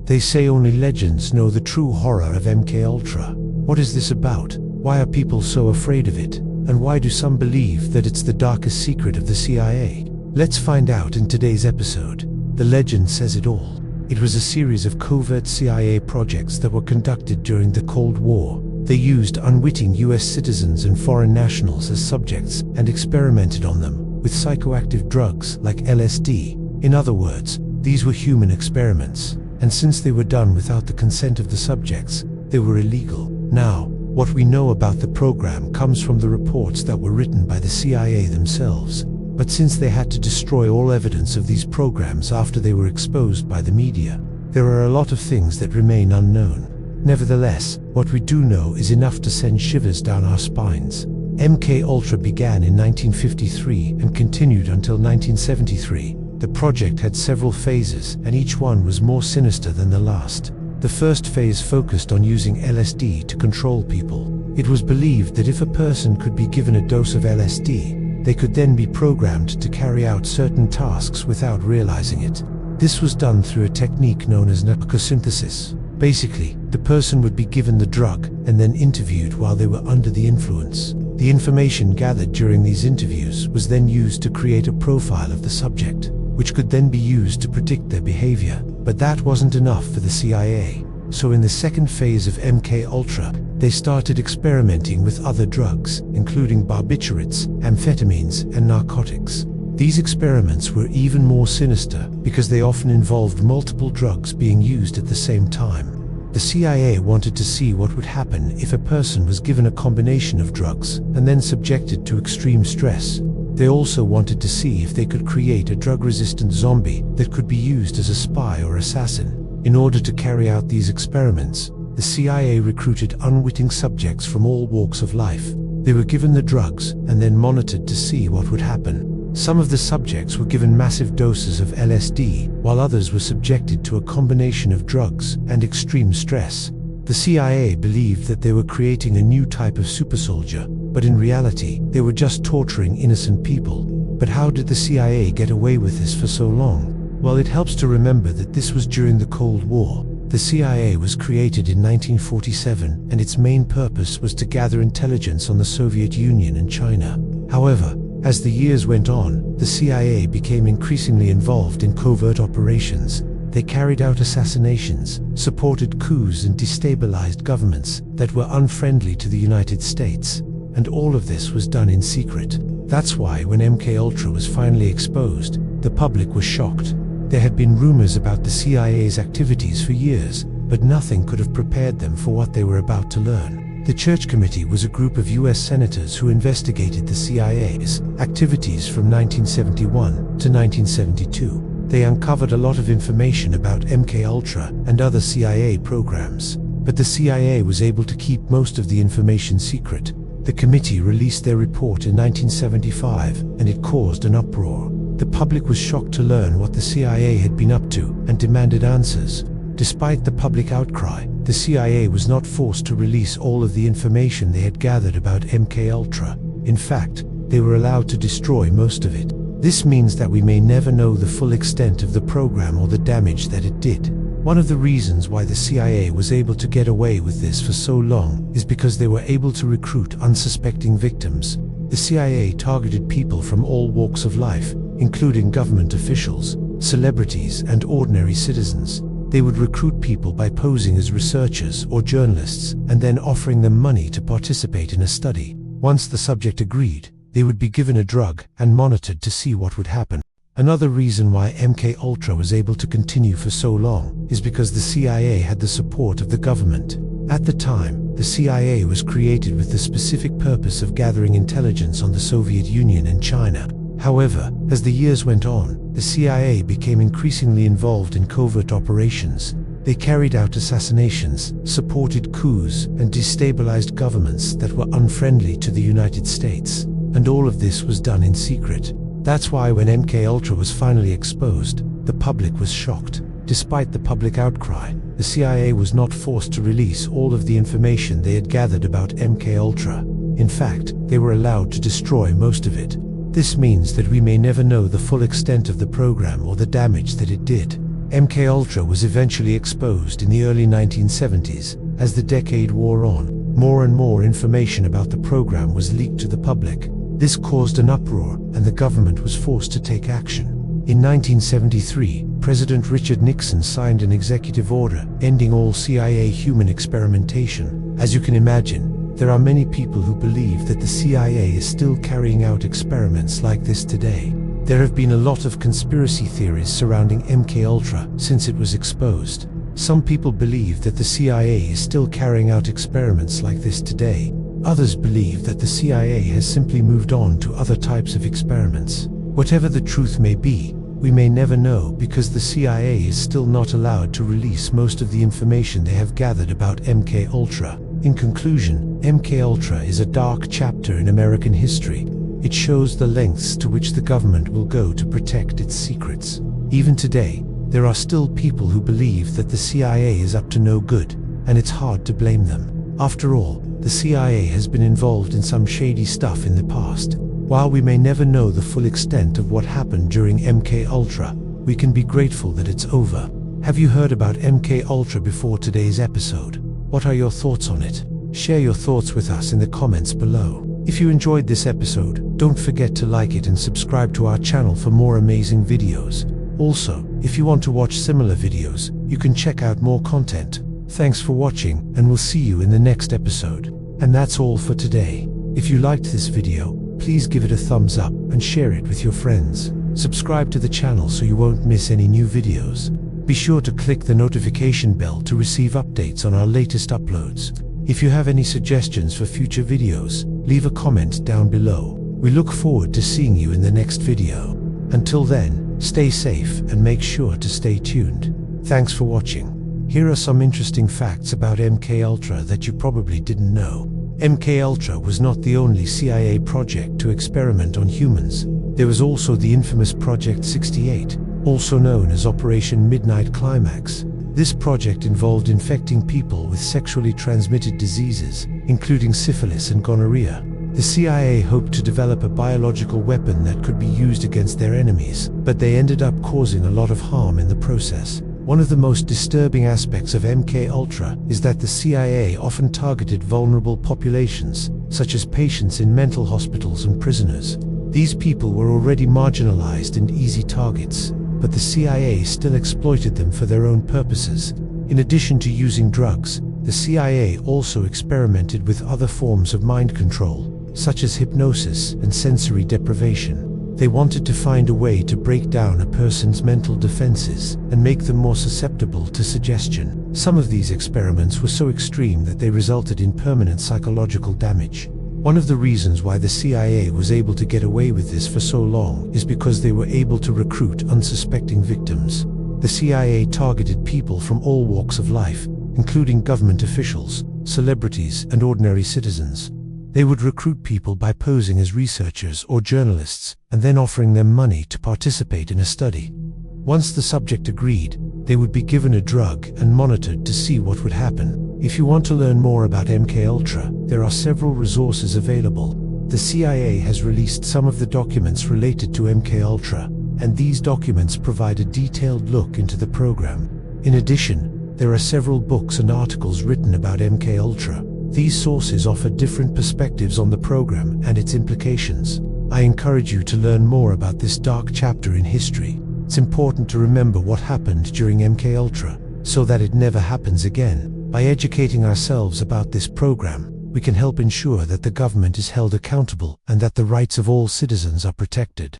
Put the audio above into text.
They say only legends know the true horror of MKUltra. What is this about? Why are people so afraid of it? And why do some believe that it's the darkest secret of the CIA? Let's find out in today's episode. The legend says it all. It was a series of covert CIA projects that were conducted during the Cold War. They used unwitting US citizens and foreign nationals as subjects and experimented on them with psychoactive drugs like LSD. In other words, these were human experiments, and since they were done without the consent of the subjects, they were illegal. Now, what we know about the program comes from the reports that were written by the CIA themselves. But since they had to destroy all evidence of these programs after they were exposed by the media, there are a lot of things that remain unknown. Nevertheless, what we do know is enough to send shivers down our spines. MKUltra began in 1953 and continued until 1973. The project had several phases, and each one was more sinister than the last. The first phase focused on using LSD to control people. It was believed that if a person could be given a dose of LSD, they could then be programmed to carry out certain tasks without realizing it. This was done through a technique known as narcosynthesis. Basically, the person would be given the drug and then interviewed while they were under the influence. The information gathered during these interviews was then used to create a profile of the subject, which could then be used to predict their behavior. But that wasn't enough for the CIA. So in the second phase of MKUltra, they started experimenting with other drugs, including barbiturates, amphetamines, and narcotics. These experiments were even more sinister because they often involved multiple drugs being used at the same time. The CIA wanted to see what would happen if a person was given a combination of drugs and then subjected to extreme stress. They also wanted to see if they could create a drug-resistant zombie that could be used as a spy or assassin. In order to carry out these experiments, the CIA recruited unwitting subjects from all walks of life. They were given the drugs and then monitored to see what would happen. Some of the subjects were given massive doses of LSD, while others were subjected to a combination of drugs and extreme stress. The CIA believed that they were creating a new type of super soldier, but in reality, they were just torturing innocent people. But how did the CIA get away with this for so long? Well, it helps to remember that this was during the Cold War. The CIA was created in 1947, and its main purpose was to gather intelligence on the Soviet Union and China. However, as the years went on, the CIA became increasingly involved in covert operations. They carried out assassinations, supported coups, and destabilized governments that were unfriendly to the United States. And all of this was done in secret. That's why when MKUltra was finally exposed, the public was shocked. There had been rumors about the CIA's activities for years, but nothing could have prepared them for what they were about to learn. The Church Committee was a group of US senators who investigated the CIA's activities from 1971 to 1972. They uncovered a lot of information about MKUltra and other CIA programs, but the CIA was able to keep most of the information secret. The committee released their report in 1975, and it caused an uproar. The public was shocked to learn what the CIA had been up to and demanded answers. Despite the public outcry, the CIA was not forced to release all of the information they had gathered about MKUltra. In fact, they were allowed to destroy most of it. This means that we may never know the full extent of the program or the damage that it did. One of the reasons why the CIA was able to get away with this for so long is because they were able to recruit unsuspecting victims. The CIA targeted people from all walks of life, including government officials, celebrities, and ordinary citizens. They would recruit people by posing as researchers or journalists and then offering them money to participate in a study. Once the subject agreed, they would be given a drug and monitored to see what would happen. Another reason why MKUltra was able to continue for so long is because the CIA had the support of the government. At the time, the CIA was created with the specific purpose of gathering intelligence on the Soviet Union and China. However, as the years went on, the CIA became increasingly involved in covert operations. They carried out assassinations, supported coups, and destabilized governments that were unfriendly to the United States. And all of this was done in secret. That's why when MKUltra was finally exposed, the public was shocked. Despite the public outcry, the CIA was not forced to release all of the information they had gathered about MKUltra. In fact, they were allowed to destroy most of it. This means that we may never know the full extent of the program or the damage that it did. MKUltra was eventually exposed in the early 1970s. As the decade wore on, more and more information about the program was leaked to the public. This caused an uproar, and the government was forced to take action. In 1973, President Richard Nixon signed an executive order ending all CIA human experimentation. As you can imagine, there are many people who believe that the CIA is still carrying out experiments like this today. There have been a lot of conspiracy theories surrounding MKUltra since it was exposed. Some people believe that the CIA is still carrying out experiments like this today. Others believe that the CIA has simply moved on to other types of experiments. Whatever the truth may be, we may never know because the CIA is still not allowed to release most of the information they have gathered about MKUltra. In conclusion, MKUltra is a dark chapter in American history. It shows the lengths to which the government will go to protect its secrets. Even today, there are still people who believe that the CIA is up to no good, and it's hard to blame them. After all, the CIA has been involved in some shady stuff in the past. While we may never know the full extent of what happened during MKUltra, we can be grateful that it's over. Have you heard about MKUltra before today's episode? What are your thoughts on it? Share your thoughts with us in the comments below. If you enjoyed this episode, don't forget to like it and subscribe to our channel for more amazing videos. Also, if you want to watch similar videos, you can check out more content. Thanks for watching, and we'll see you in the next episode. And that's all for today. If you liked this video, please give it a thumbs up and share it with your friends. Subscribe to the channel so you won't miss any new videos. Be sure to click the notification bell to receive updates on our latest uploads. If you have any suggestions for future videos, leave a comment down below. We look forward to seeing you in the next video. Until then, stay safe and make sure to stay tuned. Thanks for watching. Here are some interesting facts about MKUltra that you probably didn't know. MKUltra was not the only CIA project to experiment on humans. There was also the infamous Project 68, also known as Operation Midnight Climax. This project involved infecting people with sexually transmitted diseases, including syphilis and gonorrhea. The CIA hoped to develop a biological weapon that could be used against their enemies, but they ended up causing a lot of harm in the process. One of the most disturbing aspects of MKUltra is that the CIA often targeted vulnerable populations, such as patients in mental hospitals and prisoners. These people were already marginalized and easy targets, but the CIA still exploited them for their own purposes. In addition to using drugs, the CIA also experimented with other forms of mind control, such as hypnosis and sensory deprivation. They wanted to find a way to break down a person's mental defenses and make them more susceptible to suggestion. Some of these experiments were so extreme that they resulted in permanent psychological damage. One of the reasons why the CIA was able to get away with this for so long is because they were able to recruit unsuspecting victims. The CIA targeted people from all walks of life, including government officials, celebrities, and ordinary citizens. They would recruit people by posing as researchers or journalists and then offering them money to participate in a study. Once the subject agreed, they would be given a drug and monitored to see what would happen. If you want to learn more about MKUltra, there are several resources available. The CIA has released some of the documents related to MKUltra, and these documents provide a detailed look into the program. In addition, there are several books and articles written about MKUltra. These sources offer different perspectives on the program and its implications. I encourage you to learn more about this dark chapter in history. It's important to remember what happened during MKUltra, so that it never happens again. By educating ourselves about this program, we can help ensure that the government is held accountable and that the rights of all citizens are protected.